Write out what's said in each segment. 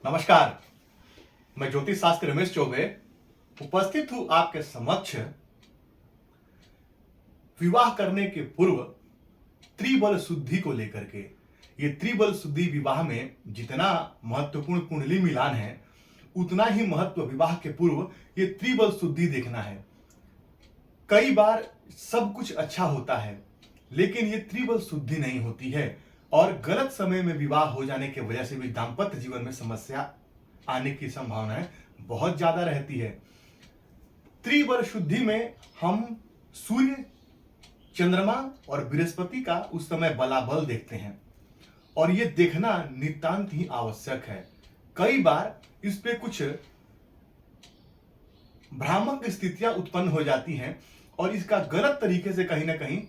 नमस्कार। मैं ज्योतिष शास्त्री रमेश चौबे उपस्थित हूं आपके समक्ष विवाह करने के पूर्व त्रिबल शुद्धि को लेकर के। ये त्रिबल शुद्धि विवाह में जितना महत्वपूर्ण कुंडली मिलान है, उतना ही महत्व विवाह के पूर्व ये त्रिबल शुद्धि देखना है। कई बार सब कुछ अच्छा होता है, लेकिन ये त्रिबल शुद्धि नहीं होती है और गलत समय में विवाह हो जाने की वजह से भी दाम्पत्य जीवन में समस्या आने की संभावनाएं बहुत ज्यादा रहती है। त्रिबल शुद्धि में हम सूर्य, चंद्रमा और बृहस्पति का उस समय बलाबल देखते हैं और ये देखना नितांत ही आवश्यक है। कई बार इस पे कुछ भ्रामक स्थितियां उत्पन्न हो जाती हैं और इसका गलत तरीके से कहीं ना कहीं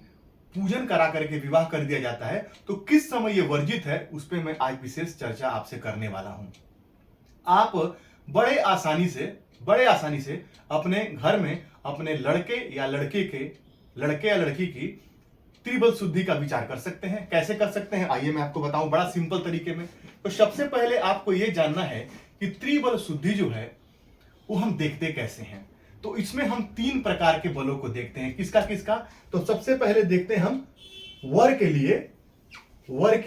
पूजन करा करके विवाह कर दिया जाता है। तो किस समय यह वर्जित है, उस पर मैं आज विशेष चर्चा आपसे करने वाला हूं। आप बड़े आसानी से अपने घर में अपने लड़के या लड़की की त्रिबल शुद्धि का विचार कर सकते हैं। कैसे कर सकते हैं, आइए मैं आपको बताऊं बड़ा सिंपल तरीके में। तो सबसे पहले आपको यह जानना है कि त्रिबल शुद्धि जो है वो हम देखते कैसे हैं। तो इसमें हम 3 प्रकार के बलों को देखते हैं। किसका किसका? तो सबसे पहले देखते हैं हम वर के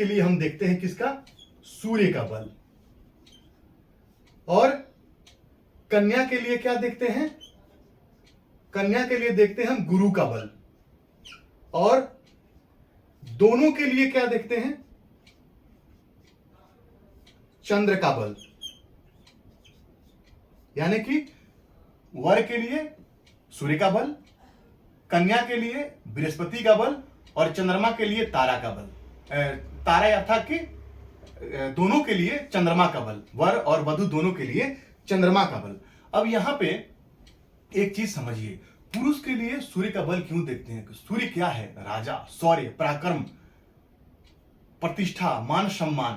लिए हम देखते हैं किसका? सूर्य का बल। और कन्या के लिए क्या देखते हैं? कन्या के लिए देखते हैं हम गुरु का बल। और दोनों के लिए क्या देखते हैं? चंद्र का बल। यानी कि वर के लिए सूर्य का बल, कन्या के लिए बृहस्पति का बल और चंद्रमा के लिए तारा का बल। तारा अर्थात कि दोनों के लिए चंद्रमा का बल, वर और वधु दोनों के लिए चंद्रमा का बल। अब यहां पे एक चीज समझिए, पुरुष के लिए सूर्य का बल क्यों देखते हैं? सूर्य क्या है? राजा, शौर्य, पराक्रम, प्रतिष्ठा, मान सम्मान,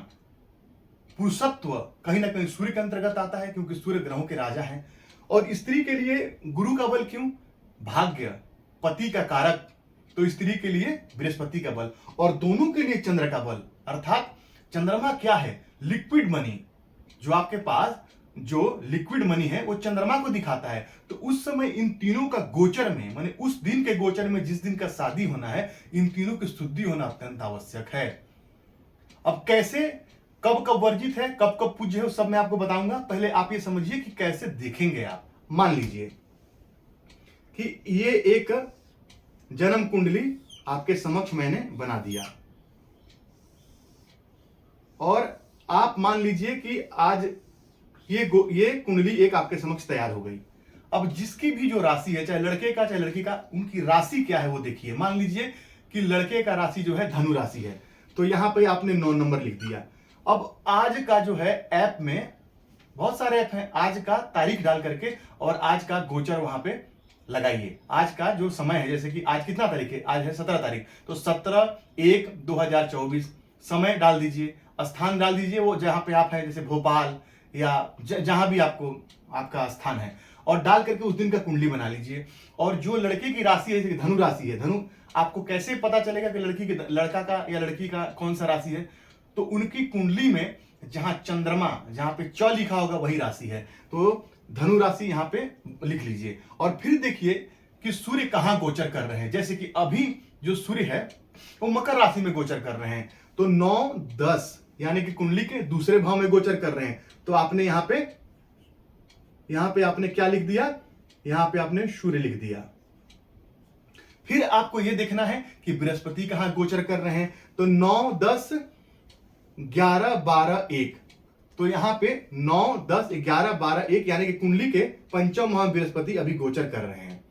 पुरुषत्व कहीं ना कहीं सूर्य के अंतर्गत आता है, क्योंकि सूर्य ग्रहों के राजा हैं। और स्त्री के लिए गुरु का बल क्यों? भाग्य, पति का कारक, तो स्त्री के लिए बृहस्पति का बल। और दोनों के लिए चंद्र का बल, अर्थात चंद्रमा क्या है? Liquid money. जो आपके पास जो लिक्विड मनी है वो चंद्रमा को दिखाता है। तो उस समय इन तीनों का गोचर में, माने उस दिन के गोचर में जिस दिन का शादी होना है, इन तीनों की शुद्धि होना अत्यंत आवश्यक है। अब कैसे, कब कब वर्जित है, कब कब पूज्य है, वो सब मैं आपको बताऊंगा। पहले आप ये समझिए कि कैसे देखेंगे आप। मान लीजिए कि ये एक जन्म कुंडली आपके समक्ष मैंने बना दिया और आप मान लीजिए कि आज ये कुंडली एक आपके समक्ष तैयार हो गई। अब जिसकी भी जो राशि है, चाहे लड़के का चाहे लड़की का, उनकी राशि क्या है वो देखिए। मान लीजिए कि लड़के का राशि जो है धनु राशि है, तो यहां पे आपने 9 नंबर लिख दिया। अब आज का जो है ऐप में बहुत सारे ऐप हैं, आज का तारीख डाल करके और आज का गोचर वहां पे लगाइए। आज का जो समय है, जैसे कि आज कितना तारीख है? आज है 17 तारीख, तो 17/1/2024 समय डाल दीजिए, स्थान डाल दीजिए वो जहां पे आप हैं, जैसे भोपाल या जहां भी आपका स्थान है, और डाल करके उस दिन का कुंडली बना लीजिए। और जो लड़के की राशि है, धनु राशि है, धनु, आपको कैसे पता चलेगा कि लड़का का या लड़की का कौन सा राशि है? तो उनकी कुंडली में जहां चंद्रमा, जहां पे च लिखा होगा वही राशि है, तो धनु राशि यहां पे लिख लीजिए। और फिर देखिए कि सूर्य कहां गोचर कर रहे हैं। जैसे कि अभी जो सूर्य है वो मकर राशि में गोचर कर रहे हैं, तो 9-10 यानी कि कुंडली के दूसरे भाव में गोचर कर रहे हैं। तो आपने यहां पे आपने क्या लिख दिया? यहां पे आपने सूर्य लिख दिया। फिर आपको यह देखना है कि बृहस्पति कहां गोचर कर रहे हैं, तो 9-10-11-12-1, तो यहां पे 9-10-11-12-1 यानी कि कुंडली के पंचम भाव बृहस्पति अभी गोचर कर रहे हैं।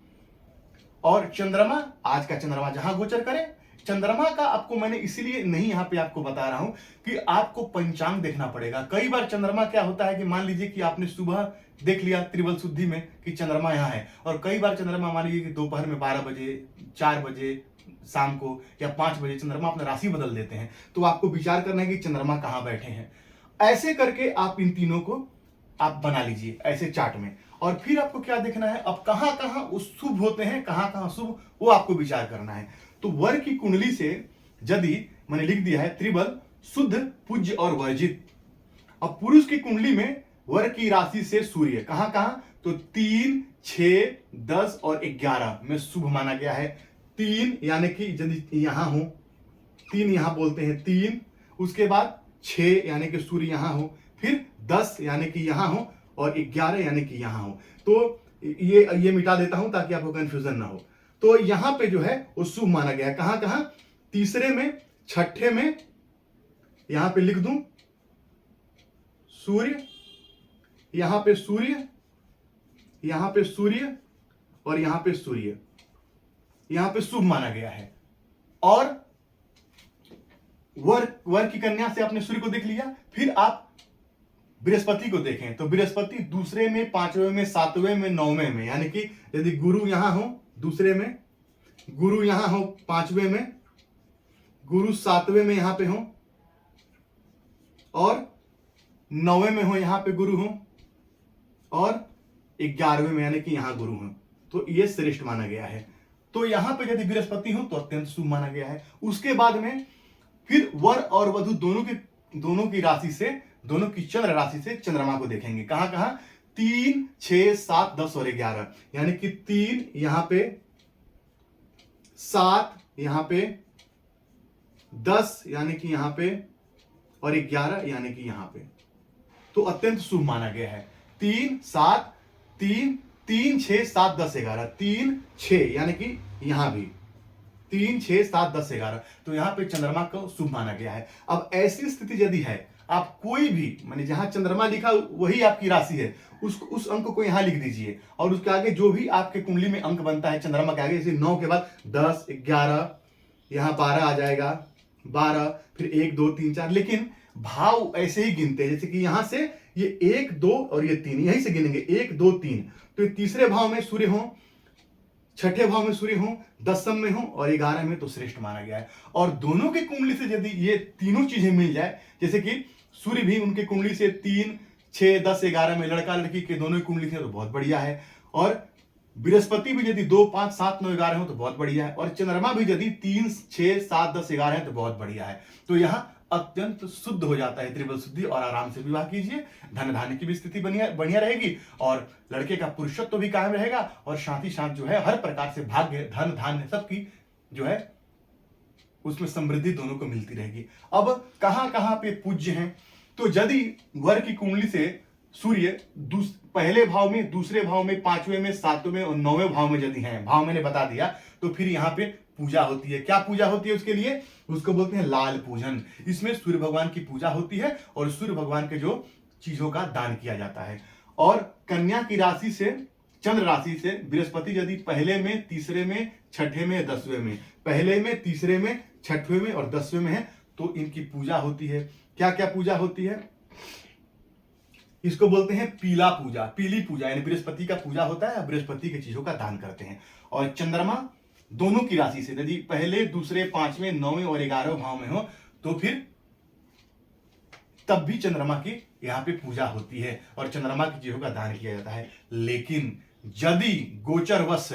और चंद्रमा, आज का चंद्रमा जहां गोचर करे, चंद्रमा का आपको मैंने इसीलिए नहीं यहां पे आपको बता रहा हूं कि आपको पंचांग देखना पड़ेगा। कई बार चंद्रमा क्या होता है कि मान लीजिए कि आपने सुबह देख लिया त्रिबल शुद्धि में कि चंद्रमा यहां है, और कई बार चंद्रमा मान लीजिए कि दोपहर में 12 बजे, 4 बजे, शाम को या 5 बजे चंद्रमा अपना राशि बदल देते हैं। तो आपको विचार करना है कि चंद्रमा कहां बैठे हैं। ऐसे करके आप इन तीनों को आप बना लीजिए ऐसे चार्ट में। और फिर आपको क्या देखना है, अब कहां कहां वो शुभ होते हैं, कहां कहां शुभ, वो आपको विचार करना है। तो वर की कुंडली से यदि मैंने लिख दिया है त्रिबल शुद्ध, पूज्य और वर्जित, अब पुरुष की कुंडली में वर की राशि से सूर्य कहां कहां, तो 3, 6, 10 और 11 में शुभ माना गया है। 3 यानी कि यदि यहां हो, 3 यहां बोलते हैं 3, उसके बाद 6 यानी कि सूर्य यहां हो, फिर 10 यानी कि यहां हो और 11 यानी कि यहां हो। तो ये मिटा देता हूं ताकि आपको कंफ्यूजन ना हो। तो यहां पे जो है वो शुभ माना गया है। कहां कहां, तीसरे में, छठे में, यहां पे लिख दूं सूर्य, यहां पे सूर्य, यहां पे सूर्य और यहां पे सूर्य, यहां पे शुभ माना गया है। और वर की कन्या से आपने सूर्य को देख लिया, फिर आप बृहस्पति को देखें तो बृहस्पति दूसरे में, पांचवें में, सातवें में, नौवें में, यानी कि यदि गुरु यहां हो दूसरे में, गुरु यहां हो पांचवें में, गुरु सातवें में यहां पे हो और नौवें में हो, यहां पे गुरु हो और 11वें में यानी कि यहां गुरु हो, तो ये श्रेष्ठ माना गया है। तो यहां पे यदि बृहस्पति हो तो अत्यंत शुभ माना गया है। उसके बाद में फिर वर और वधु दोनों की राशि से, दोनों की चंद्र राशि से चंद्रमा को देखेंगे। कहां कहां, 3, 6, 7, 10 और 11, यानी कि 3 यहां पे, 7 यहां पे, 10 यानी कि यहां पे और 11 यानी कि यहां पे, तो अत्यंत शुभ माना गया है। 3, 7, 3, 3, 6, 7, 10, 11, 3, 6 यानी कि यहां भी 3, 6, 7, 10, 11, तो यहां पे चंद्रमा को शुभ माना गया है। अब ऐसी स्थिति यदि है, आप कोई भी माने जहां चंद्रमा लिखा वही आपकी राशि है, उस अंक को यहां लिख दीजिए और उसके आगे जो भी आपके कुंडली में अंक बनता है चंद्रमा के आगे, जैसे 9 के बाद 10, 11, यहां 12 आ जाएगा, 12, फिर 1, 2, 3, 4, लेकिन भाव ऐसे ही गिनते हैं, जैसे कि यहां से ये 1, 2 और ये 3 यहीं से गिनेंगे, 1, 2, 3, तो ये तीसरे भाव में सूर्य हो, छठे भाव में सूर्य हो, 10वें में हो और 11 में, तो श्रेष्ठ माना गया है। और दोनों की कुंडली से यदि ये तीनों चीजें मिल जाए, जैसे कि सूर्य भी उनके कुंडली से 3, 6, 10, 11 में, लड़का लड़की के दोनों की कुंडली से, तो बहुत बढ़िया है। और बृहस्पति भी यदि 2, 5, 7, 9, 11 हो तो बहुत बढ़िया है। और चंद्रमा भी यदि 3, 6, 7, 10, 11 है तो बहुत बढ़िया है। तो यहां अत्यंत शुद्ध हो जाता है, त्रिबल शुद्धि, और आराम से विवाह कीजिए। धन धान्य की भी स्थिति बढ़िया रहेगी और लड़के का पुरुषत्व भी कायम रहेगा और साथ ही साथ जो है हर प्रकार से भाग्य, धन धान्य सबकी जो है उसमें समृद्धि दोनों को मिलती रहेगी। अब कहां कहां पे पूज्य हैं, तो यदि वर की कुंडली से सूर्य पहले भाव में, दूसरे भाव में, 5वें में, 7वें और 9वें भाव में यदि हैं, भाव मैंने बता दिया, तो फिर यहाँ पे पूजा होती है। क्या पूजा होती है उसके लिए, उसको बोलते हैं लाल पूजन। इसमें सूर्य भगवान की पूजा होती है और सूर्य भगवान के जो चीजों का दान किया जाता है। और कन्या की राशि से, चंद्र राशि से बृहस्पति यदि पहले में, तीसरे में, छठे में, 10वें में, पहले में, तीसरे में, छठवें में और 10वें में है, तो इनकी पूजा होती है। क्या क्या पूजा होती है, इसको बोलते हैं पीला पूजा, पीली पूजा, यानी बृहस्पति का पूजा होता है, बृहस्पति की चीजों का दान करते हैं। और चंद्रमा दोनों की राशि से यदि पहले, दूसरे, 5वें, 9वें और 11वें भाव में हो, तो फिर तब भी चंद्रमा की यहां पे पूजा होती है और चंद्रमा की चीजों का दान किया जाता है। लेकिन यदि गोचरवश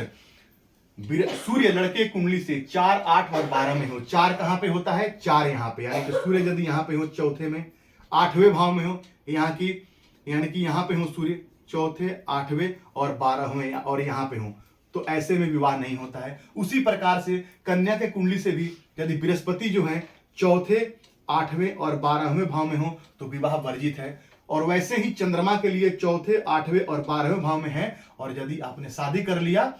सूर्य लड़के कुंडली से 4, 8 और 12 में हो, 4 कहां पे होता है, 4 यहां पे, यानी कि सूर्य यदि यहां पे हो चौथे में, 8वें भाव में हो, यहाँ की यानी कि यहां पे हो सूर्य चौथे, 8वें और 12वें और यहां पे हो, तो ऐसे में विवाह नहीं होता है। उसी प्रकार से कन्या के कुंडली से भी यदि बृहस्पति जो है चौथे, 8वें और 12वें भाव में हो, तो विवाह वर्जित है। और वैसे ही चंद्रमा के लिए चौथे, 8वें और 12वें भाव में है, और यदि आपने शादी कर लिया,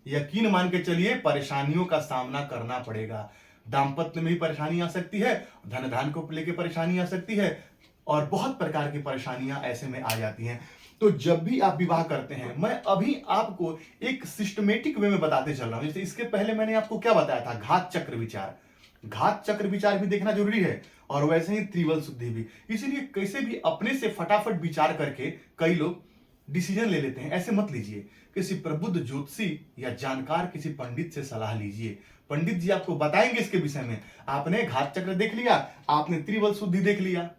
यकीन मान के चलिए परेशानियों का सामना करना पड़ेगा। दाम्पत्य में भी परेशानी आ सकती है, धन धान को लेकर परेशानी आ सकती है, और बहुत प्रकार की परेशानियां ऐसे में आ जाती हैं। तो जब भी आप विवाह करते हैं, मैं अभी आपको एक सिस्टमेटिक वे में बताते चल रहा हूं। जैसे इसके पहले मैंने आपको क्या बताया था, घात चक्र विचार, घात चक्र विचार भी देखना जरूरी है, और वैसे ही त्रिबल शुद्धि भी। इसीलिए कैसे भी अपने से फटाफट विचार करके कई लोग डिसीजन ले लेते हैं, ऐसे मत लीजिए। किसी प्रबुद्ध ज्योतिषी या जानकार किसी पंडित से सलाह लीजिए, पंडित जी आपको बताएंगे इसके विषय में। आपने घात चक्र देख लिया, आपने त्रिबल शुद्धि देख लिया,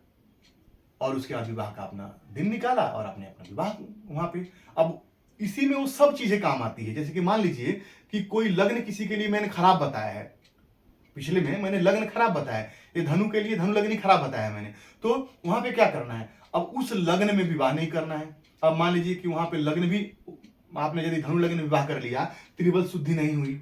और उसके बाद विवाह का अपना दिन निकाला और आपने अपना विवाह वहां पे। अब इसी में वो सब चीजें काम आती है। जैसे कि मान लीजिए कि कोई लग्न किसी के लिए मैंने खराब बताया है, पिछले में मैंने लग्न खराब बताया, ये धनु के लिए धनु लग्न खराब बताया मैंने, तो वहां पे क्या करना है, अब उस लग्न में विवाह नहीं करना है। अब मान लीजिए कि वहां पे लग्न भी आपने यदि धनु लग्न में विवाह कर लिया, त्रिबल शुद्धि नहीं हुई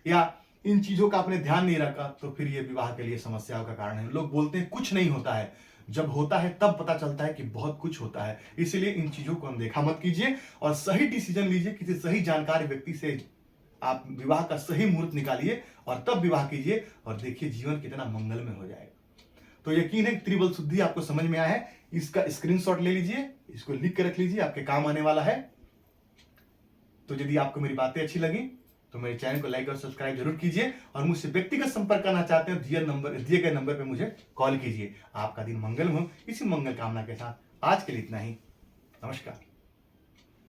या इन चीजों का आपने ध्यान नहीं रखा, तो फिर ये विवाह के लिए समस्याओं का कारण है। लोग बोलते हैं कुछ नहीं होता है, जब होता है तब पता चलता है कि बहुत कुछ होता है। इसलिए इन चीजों को अनदेखा मत कीजिए और सही डिसीजन लीजिए, किसी सही जानकार व्यक्ति से आप विवाह का सही मुहूर्त निकालिए और तब विवाह कीजिए और देखिए जीवन कितना मंगलमय हो जाएगा। तो यकीन है त्रिबल शुद्धि आपको समझ में आया है। इसका स्क्रीनशॉट ले लीजिए, इसको लिख के रख लीजिए, आपके काम आने वाला है। तो यदि आपको मेरी बातें अच्छी लगी तो मेरे चैनल को लाइक और सब्सक्राइब जरूर कीजिए और मुझसे व्यक्तिगत संपर्क करना चाहते हैं दिए गए नंबर पे मुझे कॉल कीजिए। आपका दिन मंगल हो, इसी मंगल कामना के साथ आज के लिए इतना ही। नमस्कार।